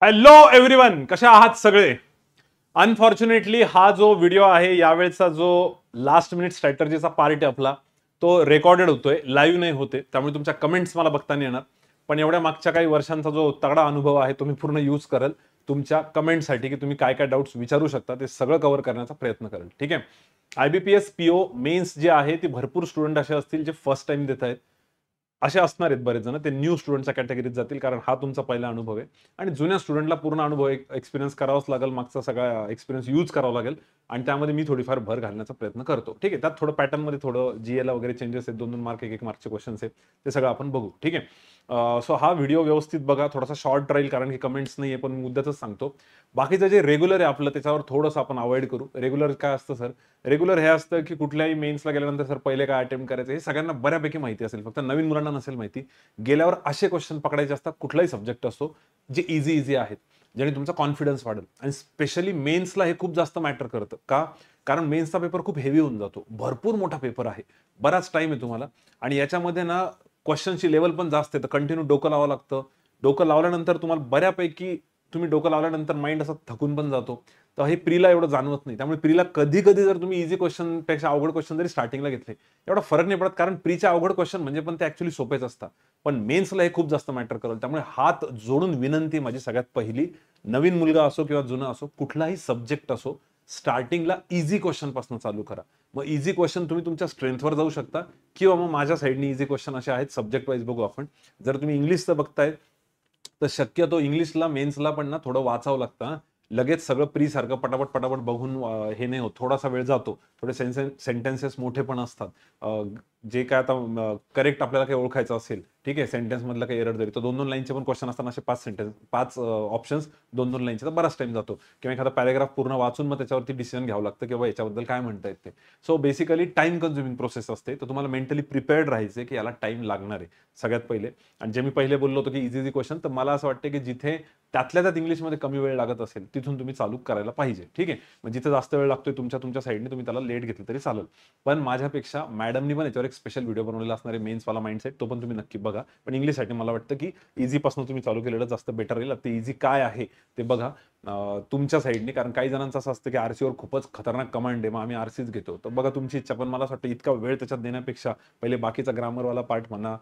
Hello everyone, कशा आहात सगळे? अनफॉर्च्युनेटली हा जो व्हिडिओ आहे यावेळेचा जो लास्ट मिनिट स्ट्रॅटर्जीचा पार्ट आहे आपला, तो रेकॉर्डेड होतोय, लाईव्ह नाही होते. त्यामुळे तुमच्या कमेंट्स मला बघता नाही येणार. पण एवढ्या मागच्या काही वर्षांचा जो तगडा अनुभव आहे तो मी पूर्ण यूज करेल तुमच्या कमेंटसाठी, की तुम्ही काय काय डाऊट्स विचारू शकता ते सगळं कव्हर करण्याचा प्रयत्न करेल. ठीक आहे. IBPS PO मेन्स जे आहे ती भरपूर स्टुडंट असे असतील जे फर्स्ट टाइम देत आहेत. असे असणार आहेत बरेच जण, ते न्यू स्टुडंटच्या कॅटेगरीत जातील कारण हा तुमचा पहिला अनुभव आहे. आणि जुन्या स्टुडंटला पूर्ण अनुभव एक्सपिरियन्स करावाच लागेल, मागचा सगळा एक्सपिरियन्स यूज करावा लागेल. आणि त्यामध्ये मी थोडीफार भर घालण्याचा प्रयत्न करतो. ठीक आहे. त्यात थोडं पॅटर्नमध्ये थोडं जीएला वगैरे चेंजेस आहेत, 2-2 मार्क 1-1 मार्कचे क्वेश्चन्स आहेत, ते सगळं आपण बघू. ठीक आहे. सो हा व्हिडिओ व्यवस्थित बघा, थोडासा शॉर्ट राहील कारण की कमेंट्स नाही आहे, पण मुद्द्याच सांगतो. बाकीचं जे रेग्युलर आहे आपलं त्याच्यावर थोडंसं आपण अवॉइड करू. रेग्युलर काय असतं सर? रेग्युलर हे असतं की कुठल्याही मेन्सला गेल्यानंतर सर पहिले काय अटेम्प्ट करायचं हे सगळ्यांना बऱ्यापैकी माहिती असेल, फक्त नवीन मुलांना नसेल माहिती. गेल्यावर असे क्वेश्चन पकडायचे असतात कुठलाही सब्जेक्ट असतो जे इझी आहेत, ज्याने तुमचा कॉन्फिडन्स वाढेल. आणि स्पेशली मेन्सला हे खूप जास्त मॅटर करतं का? कारण मेन्सचा पेपर खूप हेवी होऊन जातो, भरपूर मोठा पेपर आहे, बराच टाइम आहे तुम्हाला. आणि याच्यामध्ये ना क्वेश्चनची लेवल पण जास्त आहे, तर कंटिन्यू डोकं लावावं लागतं. डोकं लावल्यानंतर तुम्हाला बऱ्यापैकी तुम्ही डोकं लावल्यानंतर माइंड असं थकून पण जातो. तर हे प्रीला एवढं जाणवत नाही. त्यामुळे प्रीला कधी कधी जर तुम्ही इझी क्वेश्चन पेक्षा अवघड क्वेश्चन जरी स्टार्टिंगला घेतले, एवढा फरक नाही पडत, कारण प्रीचे अवघड क्वेश्चन म्हणजे पण ते ऍक्च्युली सोपेच असतात. पण मेन्सला हे खूप जास्त मॅटर करेल. त्यामुळे हात जोडून विनंती माझी सगळ्यात पहिली, नवीन मुलगा असो किंवा जुना असो, कुठलाही सब्जेक्ट असो, स्टार्टिंगला इझी क्वेश्चन पासून चालू करा. मग इझी क्वेश्चन तुम्ही तुमच्या स्ट्रेंथवर जाऊ शकता, किंवा मग माझ्या साईडनी इझी क्वेश्चन असे आहेत सब्जेक्ट वाईज बघू आपण. जर तुम्ही इंग्लिशचं बघताय तर शक्यतो इंग्लिशला मेन्सला पण ना थोडं वाचावं लागतं हां. लगेच सगळं प्री सारखं पटापट पटापट बघून हे नाही होत. थोडासा वेळ जातो. थोडे सेंटेन्सेस मोठे पण असतात. जे काय आता करेक्ट आपल्याला काही ओळखायचं असेल, ठीक आहे, सेंटेन्स मधला काही एरर जरी, तर 2-2 लाईनचे पण क्वेश्चन असताना असे 5 ऑप्शन्स 2-2 लाईनचे, तर बराच टाइम जातो. किंवा एखादा पॅराग्राफ पूर्ण वाचून मग त्याच्यावरती डिसिजन घ्यावं लागतं किंवा याच्याबद्दल काय म्हणता येते. So basically time consuming process असते. तर तुम्हाला मेंटली प्रिपेअर्ड राहायचं की याला टाइम लागणार आहे सगळ्यात पहिले. आणि जे मी पहिले बोललो होतो की इझी क्वेश्चन, तर मला असं वाटतं की जिथे त्यातल्या त्यात इंग्लिशमध्ये कमी वेळ लागत असेल तिथून तुम्ही चालू करायला पाहिजे. ठीक आहे. मग जिथे जास्त वेळ लागतोय तुमच्या साईडने, तुम्ही त्याला लेट घेतलं तरी चालेल. पण माझ्यापेक्षा मॅडमनी पण याच्यावर एक स्पेशल व्हिडिओ बनवलेला असणार आहे, मेन्सवाला माइंडसेट, तो पण तुम्ही नक्की बघा. पण इंग्लिशसाठी मला वाटतं की इझी पासून तुम्ही चालू केलेलं जास्त बेटर राहील. ते इझी काय आहे ते बघा तुमच्या साईडने, कारण काही जणांचं असं असतं की आरसीवर खूपच खतरनाक कमांड आहे, मग आम्ही आरसीच घेतो. तर बघा तुमची इच्छा, पण मला असं वाटतं इतका वेळ त्याच्यात देण्यापेक्षा पहिले बाकीचा ग्रामरवाला पार्ट म्हणा,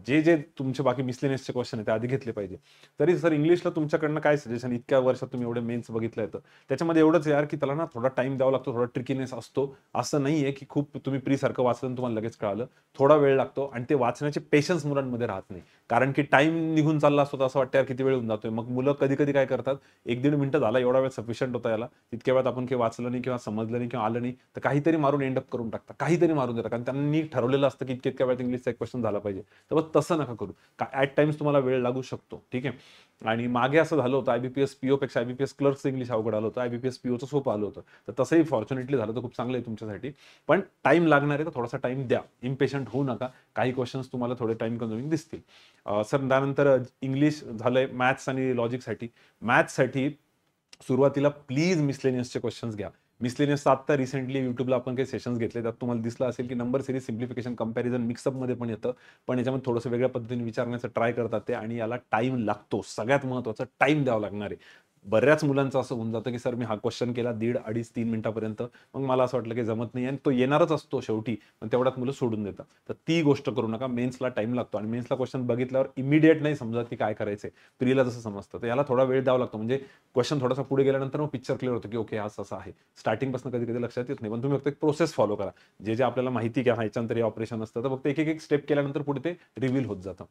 जे जे तुमचे बाकी मिसलेनियसचे क्वेश्चन आहेत ते आधी घेतले पाहिजे. तरी सर इंग्लिशला तुमच्याकडनं काय सजेशन? इतक्या वर्षात तुम्ही एवढे मेन्स बघितलं तर त्याच्यामध्ये एवढंच यार की त्याला ना थोडा टाइम द्यावा लागतो, थोडा ट्रिकीनेस असतो. असं नाहीये की खूप तुम्ही प्री सारखं वाचलं तुम्हाला लगेच कळालं. थोडा वेळ लागतो आणि ते वाचण्याचे पेशन्स मुलांमध्ये राहत नाही. कारण की टाइम निघून चालला असतो, तर असं वाटतं यार किती वेळ होऊन जातोय. मग मुलं कधी कधी काय करतात, 1-1.5 मिनिटं झाला, एवढा वेळ सफिशियंट होता याला, इतक्या वेळात आपण काही वाचलं नाही किंवा समजलं नाही किंवा आलं नाही, तर काहीतरी मारून एंड अप करून टाकतात, काहीतरी मारून देतात. कारण त्यांनी ठरवलेलं असतं की इतक्या वेळात इंग्लिशचा एक क्वेश्चन झाला पाहिजे. तर मग तसं नका करू. ऍट टाइम्स तुम्हाला वेळ लागू शकतो. ठीक आहे. आणि मागे असं झालं होतं, IBPS PO पेक्षा IBPS क्लर्कचं इंग्लिश अवघड आलं होतं, IBPS POचं सोपं आलं होतं. तर तसंही फॉर्च्युनेटली झालं तर खूप चांगलं आहे तुमच्यासाठी. पण टाइम लागणार आहे, तर थोडासा टाइम द्या. इम्पेशंट होऊ नका. काही क्वेश्चन्स तुम्हाला थोडे टाइम कन्झ्युमिंग दिसतील. सर त्यानंतर इंग्लिश झालंय. मॅथ्स आणि लॉजिकसाठी, मॅथ्ससाठी सुरुवातीला प्लीज मिसलेनियसचे क्वेश्चन्स घ्या. मिसलेनियसचा आता रिसेंटली युट्यूबला आपण काही सेशन्स घेतले, त्यात तुम्हाला दिसलं असेल की नंबर सिरीज सिम्प्लिफिकेशन कंपॅरिझन मिक्सअपमध्ये पण येतं. पण याच्यामध्ये थोडंसं वेगळ्या पद्धतीने विचारण्याचा ट्राय करतात ते, आणि याला टाइम लागतो. सगळ्यात महत्त्वाचं टाइम द्यावा लागणार आहे. बऱ्याच मुलांचं असं होऊन जातं की सर मी हा क्वेश्चन केला 1.5, 2.5, 3 मिनिटापर्यंत, मग मला असं वाटलं की जमत नाही, आणि तो येणारच असतो शेवटी, पण तेवढ्यात मुलं सोडून देतात. तर ती गोष्ट करू नका. मेन्सला टाइम लागतो आणि मेन्सला क्वेश्चन बघितल्यावर इमिडिएट नाही समजत की काय करायचंय. प्रीला जसं समजतं, तर याला थोडा वेळ द्यावा लागतो. म्हणजे क्वेश्चन थोडासा पुढे गेल्यानंतर मग पिक्चर क्लिअर होतं की ओके असं असं आहे. स्टार्टिंगपासून कधी कधी लक्षात येत नाही, पण तुम्ही फक्त एक प्रोसेस फॉलो करा. जे जे आपल्याला माहिती की हा याच्यानंतर हे ऑपरेशन असतं, तर फक्त एक एक स्टेप केल्यानंतर पुढे ते रिव्हील होत जातं.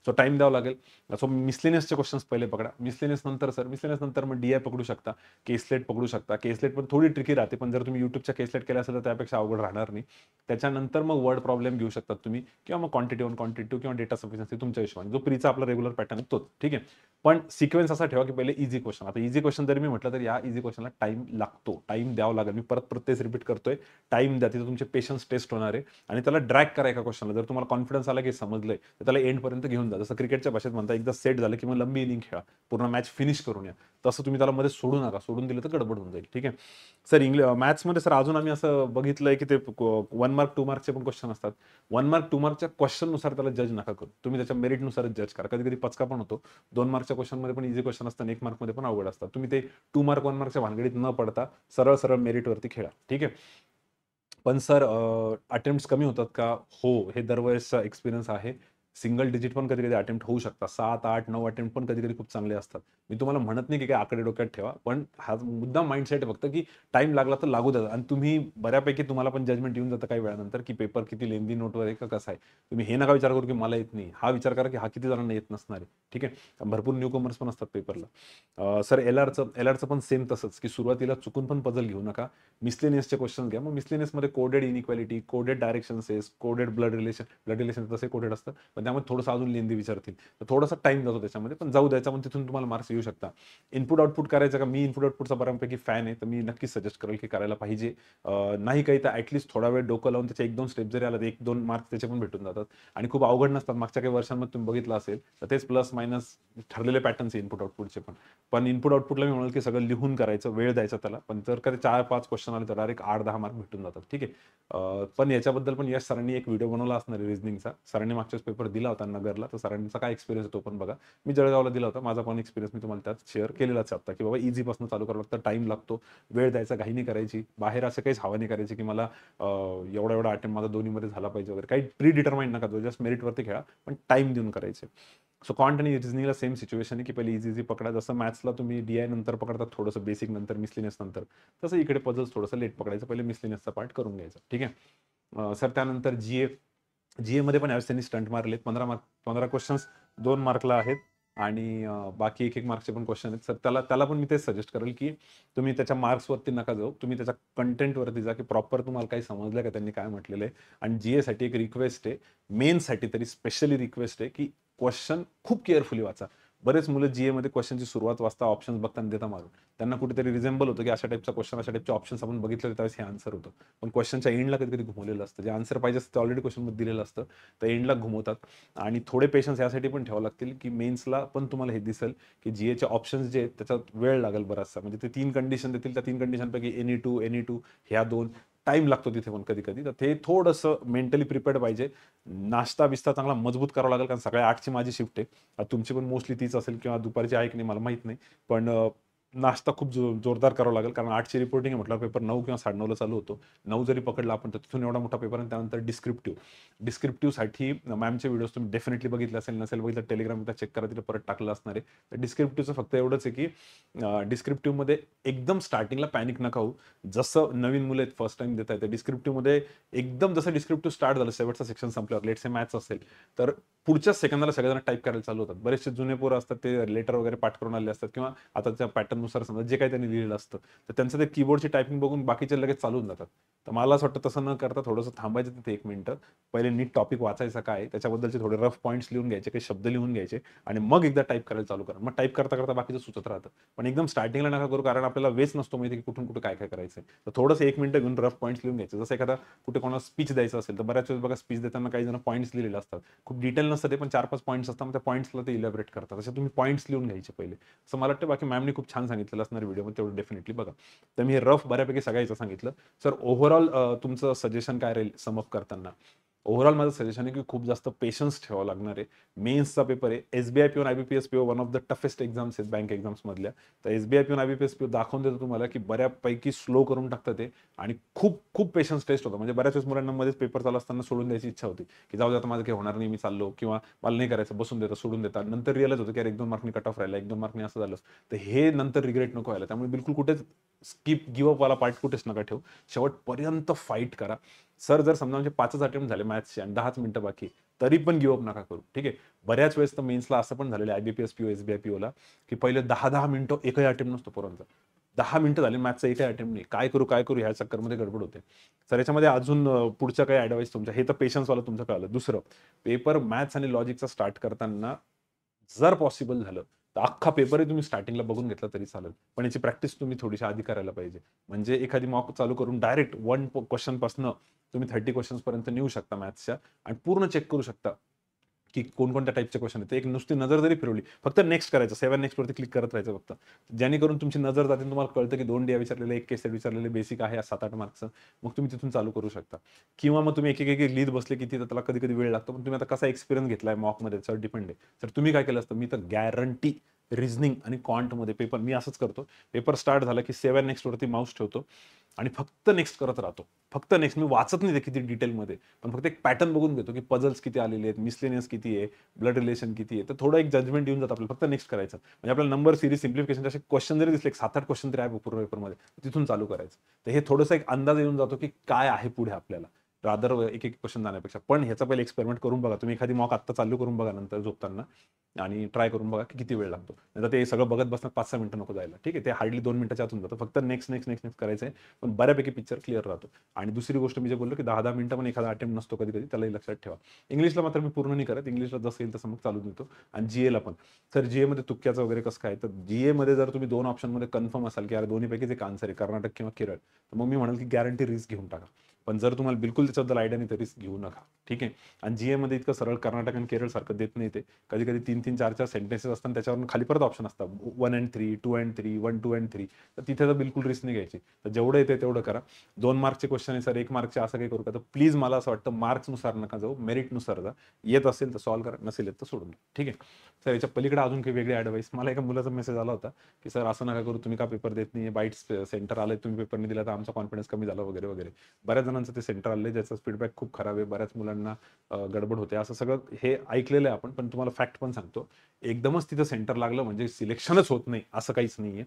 सो टाइम द्यावा लागेल. सो मिसलेनियसचे क्वेश्चन्स पहिले पकडा. मिसलेनियस नंतर सर, मिसलेनियस नंतर मग DI पकडू शकता, केसलेट पकडू शकता. केसलेट पण थोडी ट्रिकी राहते, पण जर तुम्ही युट्यूबच्या केसलेट केल्या असेल तर त्यापेक्षा अवघड राहणार नाही. त्याच्यानंतर मग वर्ड प्रॉब्लेम घेऊ शकतात तुम्ही, किंवा मग क्वांटिटी 1, क्वांटिटी 2 किंवा डेटा सफिशियन्सी तुमच्या हिशोबाने. जो प्रीचा आपला रेग्युलर पॅटर्न आहे तोच. ठीक आहे. पण सिक्वेन्स असा ठेवा की पहिले इझी क्वेश्चन. आता इझी क्वेश्चन जरी मी म्हटलं तर या इझी क्वेश्चनला टाइम लागतो, टाइम द्यावा लागेल. मी परत तेच रिपीट करतोय, टाइम द्या. तिथे तुमचे पेशन्स टेस्ट होणार आहे. आणि त्याला ड्रॅग करा एका क्वेश्चनला. जर तुम्हाला कॉन्फिडन्स आला की समजलंय, तर त्याला एंड पर्यंत घेऊन जा. जसं क्रिकेटच्या भाषेत म्हणता, एकदा सेट झालं की मग लंबी इनिंग खेळा, पूर्ण मॅच फिनिश करून या. तसं तुम्ही त्याला मध्ये सोडू नका, सोडून दिलं तर गडबड होऊन जाईल. ठीक आहे सर. मॅथ्समध्ये सर अजून आम्ही असं बघितलंय की ते 1 मार्क 2 मार्कचे पण क्वेश्चन असतात. 1 मार्क 2 मार्कच्या क्वेश्चननुसार त्याला जज नका करू, तुम्ही त्याच्या मेरिटनुसारच जज करा. कधी कधी पचका पण होतो. 2 मार्कच्या क्वेश्चनमध्ये पण इझी क्वेश्चन असतात, 1 मार्कमध्ये पण अवघड असतात. तुम्ही ते 2 मार्क 1 मार्कच्या भानगडीत न पडता सरळ सरळ मेरिटवरती खेळा. ठीक आहे. पण सर अटेम्प्ट कमी होतात का? हो, हे दरवेळेसचा एक्सपिरियन्स आहे. सिंगल डिजिट पण कधी-कधी अटेम्प्ट होऊ शकतात. 7, 8, 9 अटेम्प्ट पण कधी-कधी खूप चांगले असतात. मी तुम्हाला म्हणत नाही की काय आकडे डोक्यात ठेवा, पण हा मुद्दा माइंडसेट आहे फक्त की टाईम लागला तर लागू द्या. आणि तुम्ही बऱ्यापैकी तुम्हाला पण जजमेंट येऊन जातं काही वेळानंतर की पेपर किती लेंदी नोटवर आहे का कसा आहे. तुम्ही हे नका विचार करू की मला येत नाही. हा विचार करा की हा किती जणांना येत नसणार आहे. ठीक आहे. भरपूर न्यू कमर्स पण असतात पेपरला. सर एलआरचं पण सेम तसंच की सुरुवातीला चुकून पण पझल घेऊ नका. मिसलेनियसचे क्वेश्चन घ्या. मग मिसलेनियसमध्ये coded inequality, coded directions, coded blood relation तसे कोडेड असतं. पण त्यामध्ये थोडंसं अजून लेंदी विचारतील. तर थोडासा टाइम जातो त्याच्यामध्ये, पण जाऊ द्यायचा. पण तिथून तुम्हाला मार्क्स येऊ शकता. इनपुट आउटपुट करायचं का? मी इनपुट आउटपुटचा बऱ्यापैकी फॅन आहे, तर मी नक्कीच सजेस्ट करेल की करायला पाहिजे. नाही काही तर ॲटलीस्ट थोडा वेळ डोकं लावून त्याचे 1-2 स्टेप जरी आला तर 1-2 मार्क्स त्याचे पण भेटून जातात. आणि खूप अवघड नसतात. मागच्या काही वर्षांमध्ये तुम्ही बघितलं असेल तर तेच प्लस मायनस ठरलेले पॅटर्न्स आहे इनपुट आउटपुटचे पण. पण इनपुट आउटपुटला मी म्हणाल की सगळं लिहून करायचं, वेळ द्यायचा त्याला. पण जर कधी 4-5 क्वेश्चन आले तर डायरेक्ट 8-10 मार्क भेटून जातात. ठीक आहे. पण याच्याबद्दल पण यश सरांनी एक व्हिडिओ बनवला असणार आहे रिझनिंगचा. सरांनी मागच्याच पेपर दिला होता नगरला, तर सरांचा काय एक्सपिरियन्स आहे तो पण बघा. मी जळगावला दिला होता. माझा पण एक्सपिरियन्स मी तुम्हाला त्यात शेअर केलेलाच आहे आता, की बाबा इझीपासून चालू करावं लागतं, टाईम लागतो, वेळ द्यायचा, घाई नाही करायची. बाहेर असं काहीच हवा नाही करायची की मला एवढा एवढा अटेम्प्ट माझा दोन्हीमध्ये झाला पाहिजे वगैरे. काही प्री डिटरमाइंड नका करू, जस्ट मेरिटवरती खेळा, पण टाईम देऊन करायचे. सो क्वांट आणि रिझनिंगला सेम सिच्युएशन आहे की पहिले इझी पकडा. जसं मॅथ्सला तुम्ही DI नंतर पकडतात थोडंसं बेसिक नंतर मिसलिनियस नंतर, तसं इकडे पझल्स थोडंसं लेट पकडायचं. पहिले मिसलिनियसचा पार्ट करून घ्यायचा. ठीक आहे. सर त्यानंतर जीएमध्ये पण यावेळेस त्यांनी स्टंट मारले. 15 क्वेश्चन्स 2 मार्कला आहेत आणि बाकी 1-1 मार्क्सचे पण क्वेश्चन आहेत. सर त्याला पण मी तेच सजेस्ट करेल की तुम्ही त्याच्या मार्क्सवरती नका जाऊ. तुम्ही त्याच्या कंटेंटवरती जा की प्रॉपर तुम्हाला काही समजलं का त्यांनी काय म्हटलेलं आहे. आणि जीएसाठी एक रिक्वेस्ट आहे, मेन्ससाठी तरी स्पेशली रिक्वेस्ट आहे की क्वेश्चन खूप केअरफुली वाचा. बरेच मुलं जीएमध्ये क्वेश्चनची सुरुवात वाचता, ऑप्शन्स बघताना देता मारून. त्यांना कुठेतरी रिझेंबल होतं की अशा टाईपचा क्वेश्चन, अशा टाईपचे ऑप्शन्स आपण बघितले त्यावेळेस हे आन्सर होतं. पण क्वेश्चनच्या एंडला कधी-कधी घुमवलेलं असतं. जे आन्सर पाहिजे असतं ते ऑलरेडी क्वेश्चनमध्ये दिलेलं असतं. तर एंडला घुमवतात. आणि थोडे पेशन्स यासाठी पण ठेवावे लागतील की मेन्सला पण तुम्हाला हे दिसेल की जीएचे ऑप्शन्स जे आहेत त्याच्यात वेळ लागेल बराचसा. म्हणजे ते 3 कंडिशन देतील, त्या 3 कंडिशनपैकी एनी टू ह्या 2 टाईम लागतो तिथे पण कधी-कधी. तर ते थोडंसं मेंटली प्रिपेअर्ड पाहिजे. नाश्ता-बिस्ता चांगला मजबूत करावा लागेल, कारण सकाळी 8ची माझी शिफ्ट आहे. तुमची पण मोस्टली तीच असेल किंवा दुपारची आहे की नाही मला माहीत नाही. पण नाश्ता खूप जोरदार करावा लागेल, कारण 8ची रिपोर्टिंग आहे म्हटल्यावर पेपर 9 किंवा 9:30ला चालू होतो. 9 जरी पकडला आपण तर तिथून एवढा मोठा पेपर आणि त्यानंतर डिस्क्रिप्टिव्हसाठी मॅमचे व्हिडिओज तुम्ही डेफिनेटली बघितले असेल, नसेल बघितलं टेलिग्रामला चेक करा, तिथे परत टाकलं असणार आहे. तर डिस्क्रिप्टिव्हचं फक्त एवढंच आहे की डिस्क्रिप्टिव्हमध्ये एकदम स्टार्टिंगला पॅनिक नका होऊ. जसं नवीन मुलं आहेत, फर्स्ट टाइम देत आहेत, डिस्क्रिप्टिव्हमध्ये एकदम जसं डिस्क्रिप्टिव्ह स्टार्ट झालं, शेवटचा सेक्शन संपल्यावर, लेट्स से मॅथ्स असेल, तर पुढच्याच सेकंदाला सगळेजण टाईप करायला चालू होतात. बरेचसे जुने पोरं असतात, ते लेटर वगैरे पाठ करून आले असतात किंवा आता त्या पॅटर्ननुसार समजा जे काही त्यांनी लिहिलेलं असतं, तर त्यांचं ते कीबोर्डची टायपिंग बघून बाकीचे लगेच चालू होऊन जातात. तर मला असं वाटतं तसं न करता थोडंसं थांबायचं तिथे 1 मिनिटं. पहिले नीट टॉपिक वाचायचा काय, त्याच्याबद्दलचे थोडे रफ पॉईंट्स लिहून घ्यायचे, काही शब्द लिहून घ्यायचे आणि मग एकदा टाईप करायला चालू करा. मग टाईप करता बाकीचं सुचत राहतं. पण एकदम स्टार्टिंगला नका करू, कारण आपल्याला वेच नसतो माहिती की कुठून कुठे काय करायचं. तर थोडंसं 1 मिनिटं घेऊन रफ पॉईंट्स लिहून घ्यायचं. जसं एखादा कुठे कोणाला स्पीच द्यायचं असेल, तर बऱ्याच वेळेस बघा स्पीच देताना काही जण पॉईंट्स लिहिलेले असतात. खूप डिटेल नसतं ते, पण 4-5 पॉईंट्स असतात. मग त्या पॉईंट्सला ते इलॅबोरेट करतात. तसे तुम्ही पॉईंट्स लिहून घ्यायचे पहिले. असं मला वाटतं. बाकी मॅमनी खूप छान सांगितलेलं असणार व्हिडिओमध्ये, तेवढं डेफिनेटली बघा. तर मी हे रफ बऱ्यापैकी सगळ्याचं सांगितलं. सर ओव्हरऑल तुमचं सजेशन काय राहील समअप करताना? ओव्हरऑल माझं सजेशन आहे की खूप जास्त पेशन्स ठेवावं लागणार आहे. मेन्सचा पेपर आहे. SBI PO आणि IBPS PO one of the toughest exams आहेत बँक एक्झाम्समधल्या. तर SBI PO आणि IBPS PO दाखवून देतो तुम्हाला की बऱ्यापैकी स्लो करून टाकतं ते आणि खूप खूप पेशन्स टेस्ट होतं. म्हणजे बऱ्याच वेळेस मुलांना मध्येच पेपर चालू असताना सोडून द्यायची इच्छा होती की जाऊ दे आता माझं काही होणार नाही, मी चाललो, किंवा मला नाही करायचं, बसून देतात, सोडून देतात. नंतर रिअलाइज होतं की अरे 1-2 मार्कनी कट ऑफ राहिला, 1-2 मार्कनी असं झालं. तर हे नंतर रिग्रेट नको व्हायला. त्यामुळे बिलकुल कुठेच गिव्ह अपवाला पार्ट कुठेच नका ठेवू. शेवटपर्यंत फाईट करा. सर जर समजा म्हणजे 5च अटेम्प्ट झाले मॅथ्सचे आणि 10च मिनिटं बाकी, तरी पण गिव्ह अप नका करू. ठीक आहे. बऱ्याच वेळेस तर मेन्सला असं पण झालेलं आहे IBPS PO, SBI PO ला, की पहिले 10-10 मिनिटं एकही अटेम्प्ट नसतो पोरांचा. 10 मिनिटं झाले मॅथ्सचा एकही अटेम्प्ट नाही. काय करू ह्या चक्करमध्ये गडबड होते. तर याच्यामध्ये अजून पुढच्या काही ॲडवाईस तुमच्या, हे तर पेशन्सवालं तुमचं कळालं. दुसरं, पेपर मॅथ्स आणि लॉजिकचा स्टार्ट करताना जर पॉसिबल झालं तर अख्खा पेपरही तुम्ही स्टार्टिंगला बघून घेतला तरी चालेल. पण याची प्रॅक्टिस तुम्ही थोडीशी आधी करायला पाहिजे. म्हणजे एखादी मॉक चालू करून डायरेक्ट 1 क्वेश्चन पासनं तुम्ही 30 क्वेश्चन्स पर्यंत नेऊ शकता मॅथ्सच्या आणि पूर्ण चेक करू शकता की कोणकोणत्या टाईपचे क्वेश्चन आहेत. एक नुसती नजर जरी फिरवली, फक्त नेक्स्ट करायचं, 7 नेक्स्ट वरती क्लिक करत राहायचं फक्त, जेणेकरून तुमची नजर जाते, तुम्हाला कळतं की 2 DI विचारलेले, 1 केस स्टडी विचारलेले, बेसिक आहे 7-8 मार्क्सचं, मग तुम्ही तिथून चालू करू शकता. किंवा मग तुम्ही एक लिहित बसले की तिथं त्याला कधी कधी वेळ लागतो, पण तुम्ही आता कसा एक्सपिरियन्स घेतलाय मॉकमध्ये त्याच्यावर डिपेंड आहे. तर तुम्ही काय केलं असतं, मी तर गॅरंटी रिझनिंग आणि क्वांटमध्ये पेपर मी असंच करतो, पेपर स्टार्ट झाला की 7 नेक्स्ट वरती माऊस ठेवतो आणि फक्त नेक्स्ट करत राहतो. फक्त नेक्स्ट मी वाचत नाही ते किती डिटेलमध्ये, पण फक्त एक पॅटर्न बघून घेतो की पझल्स किती आलेले आहेत, मिसलेनियस किती आहे, ब्लड रिलेशन किती आहे, तर थोडं एक जजमेंट येऊन जातं आपल्याला. फक्त नेक्स्ट करायचं, म्हणजे आपल्याला नंबर सिरीज सिम्प्लिफिकेशन असे क्वेश्चन जरी दिसले, 7-8 क्वेश्चन तरी आहे पूर्ण पेपरमध्ये, तिथून चालू करायचं. तर हे थोडंसं एक अंदाज येऊन जातो की काय आहे पुढे आपल्याला, रादर एक एक क्वेश्चन जाण्यापेक्षा. पण ह्याचा पहिले एक्सपेरिमेंट करून बघा तुम्ही, एखादी मॉक आत्ता चालू करून बघा नंतर झोपताना, आणि ट्राय करून बघा की किती वेळ लागतो. नाहीतर ते सगळं बघत बसणार 5-6 मिनिटं नको जायला. ठीक आहे, ते हार्डली 2 मिनिटाच्या आतून जातं. फक्त नेक्स्ट नेक्स्ट नेक्स्ट नेक्स्ट करायचं आहे, पण बऱ्यापैकी पिक्चर क्लिअर राहतो. आणि दुसरी गोष्ट मी जे बोललो की 10-10 मिनिटं पण एखादा अटेम्प्ट नसतो कधी कधी, त्यालाही लक्षात ठेवा. इंग्लिशला मात्र मी पूर्ण नाही करत, इंग्लिशला जसं येईल तसं मग चालू देतो. आणि GA पण, तर GA मध्ये तुक्क्याचं वगैरे कसं काय, तर GA मध्ये जर तुम्ही 2 ऑप्शनमध्ये कन्फर्म असाल की यार दोन्हीपैकीच एक आन्सर आहे, कर्नाटक किंवा केरळ, तर मग मी म्हणाल की गॅरंटी रिस्क घेऊन टाका. पण जर तुम्हाला बिलकुल त्याच्याबद्दल आयडिया नाही तर रिस्क घेऊ नका. ठीक आहे. आणि GA मध्ये इतकं सरळ कर्नाटक आणि केरळ सारखं देत नाही ते. कधी कधी 3-3, 4-4 सेंटेन्सेस असतात, त्याच्यावरून खाली परत ऑप्शन असतात 1 and 3, 2 and 3, 1, 2 and 3. तर तिथे तर बिलकुल रिस्क नाही घ्यायची. तर जेवढं येते तेवढं करा. 2 मार्कचे क्वेश्चन आहे सर, 1 मार्कचे, असं काही करू का, तर प्लीज मला असं वाटतं मार्क्सनुसार नका जाऊ, मेरिटनुसार जा. येत असेल तर सॉल्व्ह करा, नसेल येत तर सोडून द्या. ठीक आहे. सर याच्या पलीकडे अजून काही वेगळी ॲडवाईस, मला एका मुलाचा मेसेज आला होता की सर असं नका करू, तुम्ही का पेपर देत नाही, बाईट्स सेंटर आलंय, तुम्ही पेपर नाही दिला तर आमचा कॉन्फिडन्स कमी झाला वगैरे वगैरे. बऱ्याच जणांचं ते सेंटर आलंय, ज्याचा फीडबॅक खूप खराब आहे, बऱ्याच मुलांना गडबड होते, असं सगळं हे ऐकलेलं आहे आपण. पण तुम्हाला फॅक्ट पण सांगतो, एकदमच तिथं सेंटर लागलं म्हणजे सिलेक्शनच होत नाही असं काहीच नाहीये.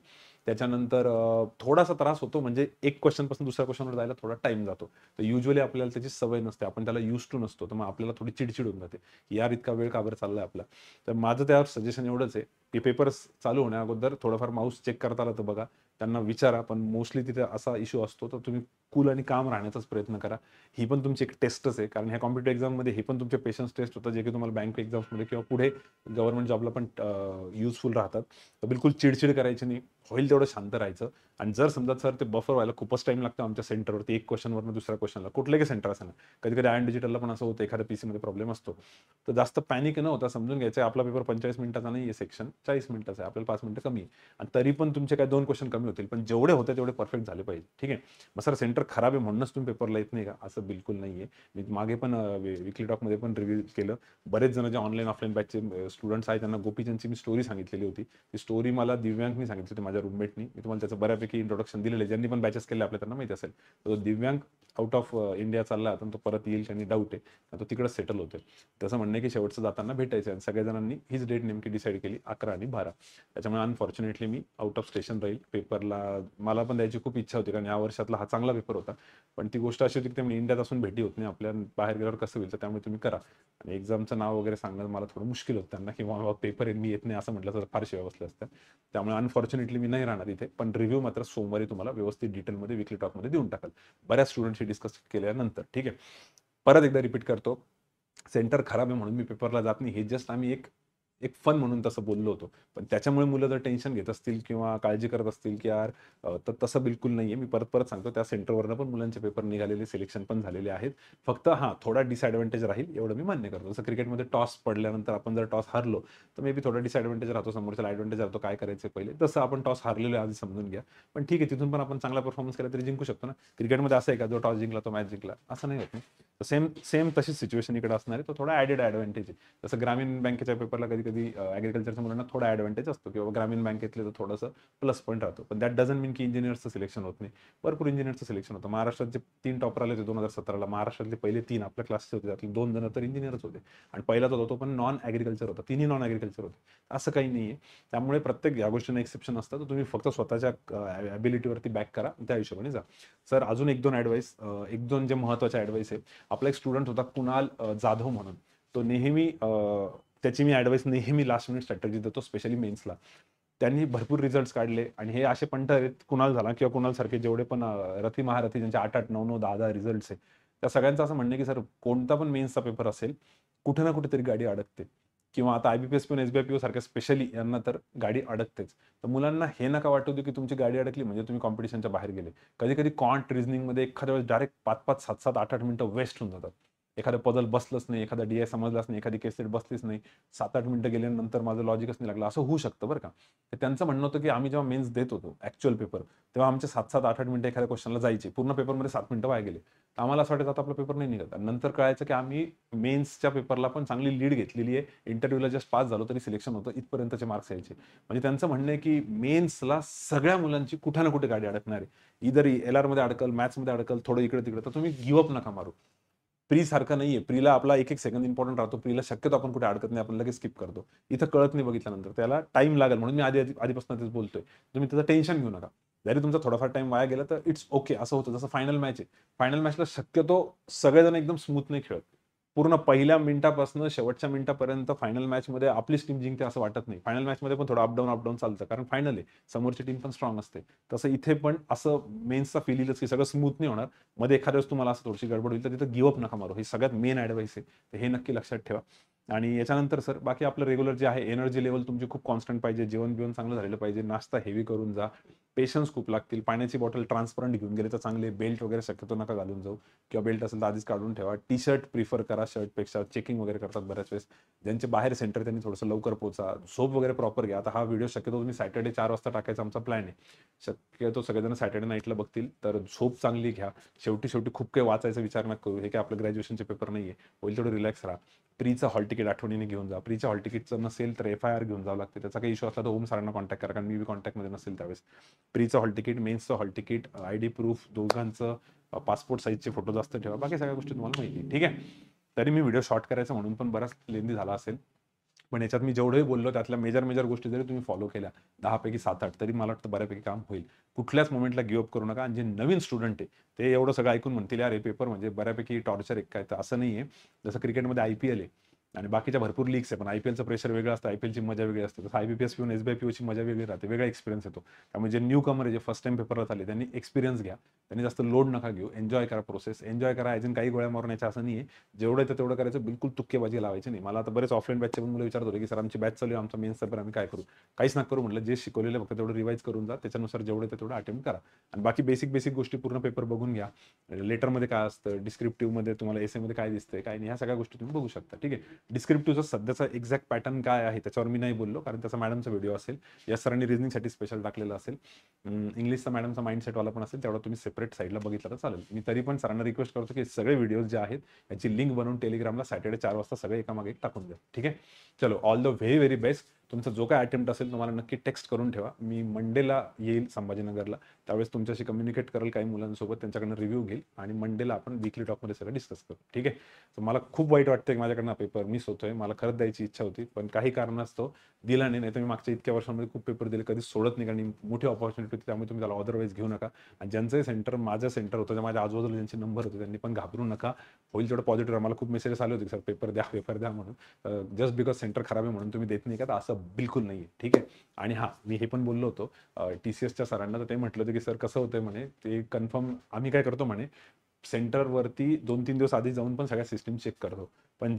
त्याच्यानंतर थोडासा त्रास होतो, म्हणजे एक क्वेश्चन पासून दुसऱ्या क्वेश्चनवर जायला थोडा टाइम जातो. तर युजली आपल्याला त्याची सवय नसते, आपण त्याला यूज टू नसतो, तर मग आपल्याला थोडी चिडचिड होऊन जाते, यार इतका वेळ का बरं चाललाय आपला. तर माझं त्यावर सजेशन एवढंच आहे की पेपर चालू होण्या अगोदर थोडंफार माऊस चेक करता आलं तर बघा, त्यांना विचारा. पण मोस्टली तिथे असा इश्यू असतो, तर तुम्ही कूल आणि काम राहण्याचाच प्रयत्न करा. ही पण तुमची एक टेस्टच आहे, कारण ह्या कॉम्पिटेटिव्ह एक्झाममध्ये हे पण तुमचे पेशन्स टेस्ट होतं, जे की तुम्हाला बँक एक्झाम्समध्ये किंवा पुढे गव्हर्नमेंट जॉबला पण युजफुल राहतात. तर बिलकुल चिडचिड करायची नाही, होईल तेवढं शांत राहायचं. आणि जर समजा सर ते बफर व्हायला खूपच टाइम लागतो आमच्या सेंटरवरती, एक क्वेश्चनवरनं दुसऱ्या क्वेश्चनला, कुठलंही सेंटर असेल ना, कधी कधी आयन डिजिटलला पण असं होतं, एखाद्या PC मध्ये प्रॉब्लेम असतो, तर जास्त पॅनिक न होता समजून घ्यायचं, आपला पेपर 45 मिनिटाचा नाही आहे, सेक्शन 40 मिनिटाचा आहे, आपल्याला 5 मिनिटं कमी आहे. आणि तरी पण तुमचे काय 2 क्वेश्चन कमी होतील, पण जेवढे होते तेवढे परफेक्ट झाले पाहिजे. ठीक आहे. मग सर सेंटर खराब आहे म्हणूनच तुम्ही पेपरला येत नाही का, असं बिलकुल नाहीये. मी मागे पण विकली टॉकमध्ये पण रिव्ह्यू केलं. बरेच जण जे ऑनलाईन ऑफलाईन बॅचचे स्टुडंट्स आहेत त्यांना गोपीचंदची मी स्टोरी सांगितलेली होती. ती स्टोरी मला दिव्यांकनी सांगितली होती, माझ्या रूममेटनी. मी तुम्हाला त्याचं बऱ्यापैकी इंट्रोडक्शन दिलेलं आहे, ज्यांनी पण बॅचेस केले आपल्या त्यांना माहिती असेल. तो दिव्यांग आउट ऑफ इंडिया चालला आता, तो परत येईल आणि डाऊट आहे, तो तिकडे सेटल होतोय. तसं म्हणणं की शेवटचं जाताना भेटायचं, आणि सगळ्या जणांनी हीच डेट नेमकी डिसाईड केली, 11 आणि 12. त्याच्यामुळे unfortunately me out of station राहील पेपरला. मला पण द्यायची खूप इच्छा होती, कारण या वर्षातला हा चांगला पेपर होता. पण ती गोष्ट अशी होती की त्यामुळे इंडियात असून भेटी होत नाही आपल्या, बाहेर गेल्यावर कसं होईल, तर त्यामुळे तुम्ही करा. आणि एक्झामचं नाव वगैरे सांगणं मला थोडं मुश्किल होतं त्यांना, किंवा पेपर आहे मी येत नाही असं म्हटलं तर फार शिव्या बसल्या असत्या. त्यामुळे अनफॉर्च्युनेटली मी नाही राहणार इथे, पण रिव्ह्यू मात्र सोमवारी तुम्हाला व्यवस्थित डिटेलमध्ये विकली टॉकमध्ये देऊन टाकाल, बऱ्याच स्टुडंटशी डिस्कस केल्यानंतर. ठीक आहे. परत एकदा रिपीट करतो, सेंटर खराब आहे म्हणून मी पेपरला जात नाही, हे जस्ट आम्ही एक एक फन म्हणून तसं बोललो होतो. पण त्याच्यामुळे मुलं जर टेन्शन घेत असतील किंवा काळजी करत असतील की यार, तर तसं बिलकुल नाहीये. मी परत परत सांगतो, त्या सेंटरवरनं पण मुलांचे पेपर निघालेले, सिलेक्शन पण झालेले आहेत. फक्त हां, थोडा डिसएडव्हांटेज राहील एवढं मी मान्य करतो. जसं क्रिकेटमध्ये टॉस पडल्यानंतर आपण जर टॉस हारलो, तर मे बी थोडा डिसएडव्हांटेज राहतो, समोरच्याला ॲडव्हांटेज राहतो, काय करायचं पहिले. तसं आपण टॉस हारलेलो आहे आधी समजून घ्या. पण ठीक आहे, तिथून पण आपण चांगला परफॉर्मन्स केला तरी जिंकू शकतो ना. क्रिकेटमध्ये असं आहे का, जो टॉस जिंकला तो मॅच जिंकला, असं नाही होत ना. सेम सेम तशीच सिच्युएशन इकडे असणार आहे. तो थोडा ॲडेड ॲडव्हांटेज आहे. जसं ग्रामीण बँकेच्या पेपरला कधी कधी ॲग्रिकल्चरच्या मुलांना थोडा ॲडव्हांटेज असतो, किंवा ग्रामीण बँकेतले तर थोडंसं प्लस पॉईंट राहतो. पण दॅट डझंट मीन की इंजिनियर्सचं सिलेक्शन होत नाही. भरपूर इंजिनियरचं सिलेक्शन होतं. महाराष्ट्रात जे 3 टॉपर आले होते 2017ला, महाराष्ट्रातले पहिले 3 आपल्या क्लासचे होते, त्यातले 2 जण तर इंजिनियरच होते. आणि पहिलाच होता तो पण नॉन ॲग्रिकल्चर होता, तिन्ही नॉन ॲग्रिकल्चर होते. असं काही नाहीये. त्यामुळे प्रत्येक या गोष्टींना एक्सेप्शन असतं, तर तुम्ही फक्त स्वतःच्या ॲबिलिटीवरती बॅक करा, त्या हिशोबाने जा. सर अजून 1-2 ॲडवाईस, 1-2 जे महत्त्वाचे ॲडवाईस आहे. आपला एक स्टुडंट होता कुणाल जाधव म्हणून, तो नेहमी त्याची मी ॲडवाईस नेहमी लास्ट मिनिट स्ट्रॅटेजी देतो, स्पेशली मेन्सला. त्यांनी भरपूर रिझल्ट्स काढले, आणि हे असे पंट आहेत, कुणाल झाला किंवा कुणाल सारखे जेवढे पण रथी महारथी ज्यांचे 8-8, 9-9, 10-10 रिझल्ट्स आहे, त्या सगळ्यांचं असं म्हणणं की सर कोणता पण मेन्सचा पेपर असेल, कुठे ना कुठेतरी गाडी अडकते. किंवा आता IBPS पण SBI PO सारख्या स्पेशली यांना तर गाडी अडकतेच. तर मुलांना हे नका वाटू दे की तुमची गाडी अडकली म्हणजे तुम्ही कॉम्पिटिशनच्या बाहेर गेले. कधी कधी क्वांट रिझनिंगमध्ये एखाद्या वेळेस डायरेक्ट 5-5, 7-7, 8-8 मिनिटं वेस्ट होऊन जातात. एखादं पझल बसलंच नाही, एखादा DI समजलाच नाही, एखादी केस सेट बसलीच नाही, 7-8 मिनिटं गेल्यानंतर माझं लॉजिकच नाही लागलं, असं होऊ शकतं बरं का. तर त्यांचं म्हणणं होतं की आम्ही जेव्हा मेन्स देत होतो ॲक्च्युअल पेपर, तेव्हा आमचे 7-7, 8-8 मिनिटं एखाद्या क्वेश्चनला जायचे. पूर्ण पेपरमध्ये 7 मिनिटं वाया गेले. तर आम्हाला असं वाटायचं आता आपला पेपर नाही निघत. आणि नंतर कळायचं की आम्ही मेन्सच्या पेपरला पण चांगली लीड घेतलेली आहे. इंटरव्ह्यूला जस्ट पास झालो तरी सिलेक्शन होतं, इथपर्यंतचे मार्क्स यायचे. म्हणजे त्यांचं म्हणणं आहे की मेन्सला सगळ्या मुलांची कुठे ना कुठे गाडी अडकणार आहे. इधर LR मध्ये अडकल, मॅथ्समध्ये अडकल, थोडं इकडे-तिकडे. तर तुम्ही गिव्ह अप नका मारू. प्री सारखं नाहीये. प्रीला आपला एक एक सेकंद इम्पॉर्टंट राहतो. प्रीला शक्यतो आपण कुठे अडकत नाही. आपण लगेच स्किप करतो. इथं कळत नाही बघितल्यानंतर. त्याला टाईम लागेल म्हणून मी आधीपासून तेच बोलतोय. तुम्ही त्याचं टेन्शन घेऊ नका. जरी तुमचा थोडाफार टाईम वाया गेला तर इट्स ओके. असं होतं. जसं फायनल मॅच आहे. फायनल मॅचला शक्यतो सगळेजण एकदम स्मूथ नाही खेळत. पूर्ण पहिल्या मिनिटापासून शेवटच्या मिनिटापर्यंत फायनल मॅचमध्ये आपलीच टीम जिंकते असं वाटत नाही. फायनल मॅचमध्ये पण थोडं अपडाऊन चालतं. कारण फायनल आहे. समोरची टीम पण स्ट्रॉंग असते. तसं इथे पण असं मेन्सचा फील येईलच की सगळं स्मूथ नाही होणार. मध्ये एखाद्या वेळेस तुम्हाला असं थोडीशी गडबड होईल तर तिथं गिव्ह अप नका मारू. हे सगळ्यात मेन ॲडवाइस आहे. तर हे नक्की लक्षात ठेवा. आणि याच्यानंतर सर बाकी आपलं रेग्युलर जे आहे एनर्जी लेव्हल तुमची खूप कॉन्स्टंट पाहिजे. जेवण-बिवण चांगलं झालेलं पाहिजे. नाश्ता हेवी करून जा. पेशन्स खूप लागतील. पाण्याची बॉटल ट्रान्सपरंट घेऊन गेले तर चांगले. बेल्ट वगैरे शक्यतो नका घालून जाऊ किंवा बेल्ट असेल तर आधीच काढून ठेवा. टी-शर्ट प्रिफर करा शर्टपेक्षा. चेकिंग वगैरे करतात बऱ्याच वेळेस. ज्यांचे बाहेर सेंटर त्यांनी थोडंसं लवकर पोहोचा. झोप वगैरे प्रॉपर घ्या. आता हा व्हिडिओ शक्यतो तुम्ही सॅटर्डे 4 वाजता टाकायचा आमचा प्लॅन आहे. शक्यतो सगळेजण सॅटर्डे नाईटला बघतील. तर झोप चांगली घ्या. शेवटी खूप काही वाचायचा विचार नका करू. हे काय आपलं ग्रॅज्युएशनचे पेपर नाहीये. होईल तेवढं रिलॅक्स राहा. प्रीचं हॉल तिकीट आठवणीने घेऊन जा. प्रीच्या हॉल तिकीटचं नसेल तर FIR घेऊन जावं लागते. त्याचा काही इश्यू असला तर ओम सरांना कॉन्टॅक्ट करा कारण मी कॉन्टॅक्टमध्ये नसेल त्यावेळेस. प्रीचं हॉल तिकीट, मेन्सचं हॉल तिकीट, ID प्रूफ दोघांचं, पासपोर्ट साईजचे फोटो जास्त ठेवा. बाकी सगळ्या गोष्टी तुम्हाला माहिती आहे. ठीक आहे. तरी मी व्हिडिओ शॉर्ट करायचा म्हणून पण बराच लेंदी झाला असेल. पण याच्यात मी जेवढंही बोललो त्यातल्या मेजर गोष्टी जरी तुम्ही फॉलो केल्या 10 पैकी 7-8 तरी मला वाटतं बऱ्यापैकी काम होईल. कुठल्याच मोमेंटला गिव्ह अप करू नका. आणि जे नवीन स्टुडंट आहे ते एवढं सगळं ऐकून म्हणतील यार हे पेपर म्हणजे बऱ्यापैकी टॉर्चर आहे काय. तर असं नाहीये. जसं क्रिकेटमध्ये IPL आहे आणि बाकीच्या भरपूर लीग्स आहे. पण IPLचं प्रेशर वेगळं असतं. IPLची मजा वेगळी असते. तसं IBPS पिऊन SBI POची मजा वेगळी राहते. वेगळा एक्सपिरियन्स येतो. त्यामुळे जे न्यू कमर आहे, जे फर्स्ट टाइम पेपरला आले त्यांनी एक्सपिरियन्स घ्या. त्यांनी जास्त लोड नका घेऊ. एन्जॉय करा प्रोसेस. एन्जॉय करा. ॲज इन काही गोळ्या मारून यायचं असं नाहीये. जेवढं येतं तेवढं करायचं. बिलकुल तुक्केबाजी लावायची नाही. मला आता बरेच ऑफलाईन बॅचचे पण मुलं विचारत होते की सर आमची बॅच चालू आहे, आमचा मेन्स पेपर आम्ही काय करू? काहीच नका करू म्हटलं. जे शिकवलेलं फक्त तेवढं रिवाईज करून जा. त्याच्यानुसार जेवढं येतं तेवढं अटेम्प्ट करा. आणि बाकी बेसिक गोष्टी पूर्ण पेपर बघून घ्या. लेटरमध्ये काय असतं, डिस्क्रिप्टिव्हमध्ये तुम्हाला एसेमध्ये काय दिसतंय, काय नाही, ह्या सगळ्या गोष्टी तुम्ही बघू शकता. ठीक आहे. डिस्क्रिप्टिव्हचा सध्याचा एक्झॅक्ट पॅटर्न काय आहे त्याच्यावर मी नाही बोललो कारण त्याचा मॅडमचा व्हिडिओ असेल. या सरांनी रिझनिंगसाठी स्पेशल टाकलेला असेल. इंग्लिशचा मॅडमचा माइंडसेटवाला पण असेल. तेवढा तुम्ही सेपरेट साईडला बघितला तर चालेल. मी तरी पण सरांना रिक्वेस्ट करतो की सगळे व्हिडिओज जे आहेत याची लिंक बनवून टेलिग्रामला सॅटर्डे 4 वाजता सगळे एकामागे एक टाकून द्या. ठीक आहे. चलो ऑल द व्हेरी बेस्ट. तुमचा जो काय अटेम्प्ट असेल तुम्हाला नक्की टेक्स्ट करून ठेवा. मी मंडेला येईल संभाजीनगरला. त्यावेळेस तुमच्याशी कम्युनिकेट करेल काही मुलांसोबत, त्यांच्याकडनं रिव्ह्यू घेईल आणि मंडेला आपण वीकली टॉकमध्ये सगळं डिस्कस करू. ठीक आहे. तर मला खूप वाईट वाटतं की माझ्याकडनं पेपर मिस होतोय. मला खरंच द्यायची इच्छा होती पण काही कारणास्तव दिला नाही. नाही तर मी मागच्या इतक्या वर्षांमध्ये खूप पेपर दिले, कधीच सोडत नाही कारण मोठी अपॉर्च्युनिटी होती. त्यामुळे तुम्ही त्याला अदरवाईज घेऊ नका. आणि ज्यांचंही सेंटर माझं सेंटर होतं, माझ्या आजूबाजूला ज्यांचे नंबर होते त्यांनी पण घाबरू नका. होईल तेवढं पॉझिटिव्ह. मला खूप मेसेजेस आले होते सर पेपर द्या म्हणून. जस्ट बिकॉज सेंटर खराब आहे म्हणून तुम्ही देत नाही का, तर असं बिलकुल नाही आहे. ठीक आहे. आणि हां, मी हे पण बोललो होतो TCSच्या सरांना, तर ते म्हटलं होतं की सर कसं होतंय म्हणे ते कन्फर्म आम्ही काय करतो म्हणे सेंटरवरती 2-3 दिवस आधी जाऊन पण सगळ्या सिस्टीम चेक करतो. पण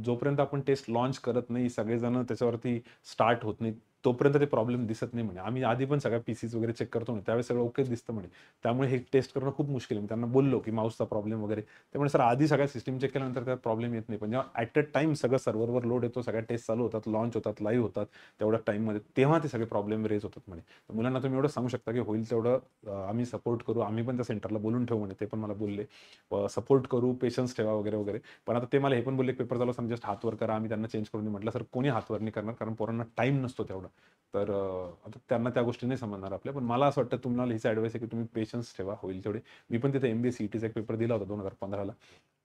जोपर्यंत आपण टेस्ट लॉन्च करत नाही, सगळेजण त्याच्यावरती स्टार्ट होत नाही, तोपर्यंत ते प्रॉब्लेम दिसत नाही म्हणे. आम्ही आधी पण सगळ्या PCs वगैरे चेक करतो म्हणे. त्यावेळेस सगळं ओकेच दिसतं म्हणे. त्यामुळे हे टेस्ट करणं खूप मुश्किल आहे. मी त्यांना बोललो की माऊसचा प्रॉब्लेम वगैरे. त्यामुळे सर आधी सगळ्या सिस्टीम चेक केल्यानंतर त्यात प्रॉब्लेम येत नाही. पण जेव्हा ॲट अ टाईम सगळं सर्व्हरवर लोड येतो, सगळ्या टेस्ट चालू होतात, लॉन्च होतात, लाईव्ह होतात तेवढ्या टाईममध्ये, तेव्हा ते सगळे प्रॉब्लेम रेज होतात म्हणे. तर मुलांना तुम्ही एवढं सांगू शकता की होईल तेवढं आम्ही सपोर्ट करू. आम्ही पण त्या सेंटरला बोलून ठेवू म्हणे. ते पण मला बोलले. सपोर्ट करू, पेशन्स ठेवा वगैरे. पण आता ते मला हे पण बोलले पेपर झाला असताना जस्ट हात वर करा, आम्ही त्यांना चेंज करून देऊ. म्हटलं सर कोणी हात वर नाही करणार कारण पोरांना टाईम नसतो तेवढा. तर आता त्यांना त्या गोष्टी नाही समजणार आपल्या. पण मला असं वाटतं तुम्हाला हीच ॲडवाइस आहे की तुम्ही पेशन्स ठेवा, होईल तेवढे. मी पण तिथे MBA CETचा एक पेपर दिला होता 2015ला.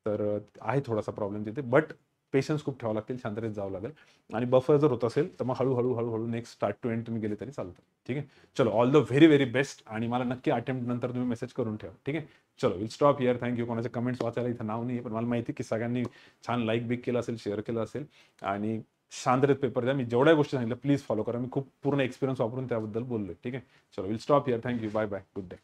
तर आहे थोडासा प्रॉब्लेम तिथे. बट पेशन्स खूप ठेवावं लागतील, शांततेत जावं लागेल. आणि बफर जर होत असेल तर मग हळूहळू नेक्स्ट स्टार्ट टू एंड तुम्ही गेले तरी चालतं. ठीक आहे. चलो ऑल द व्हेरी बेस्ट. आणि मला नक्की अटेम्प्ट नंतर तुम्ही मेसेज करून ठेवा. ठीक आहे. चलो विल स्टॉप हिअर. थँक्यू. कोणाचे कमेंट्स वाचायला इथं नाव नाही आहे पण मला माहिती की सगळ्यांनी छान लाईक बिक केलं असेल, शेअर केलं असेल. आणि शांततेत पेपर द्या. मी जेवढ्या गोष्टी सांगितल्या प्लीज फॉलो करा. मी खूप पूर्ण एक्सपिरियन्स वापरून त्याबद्दल बोललोय. ठीक आहे. चलो will stop here. Thank you. Bye good day.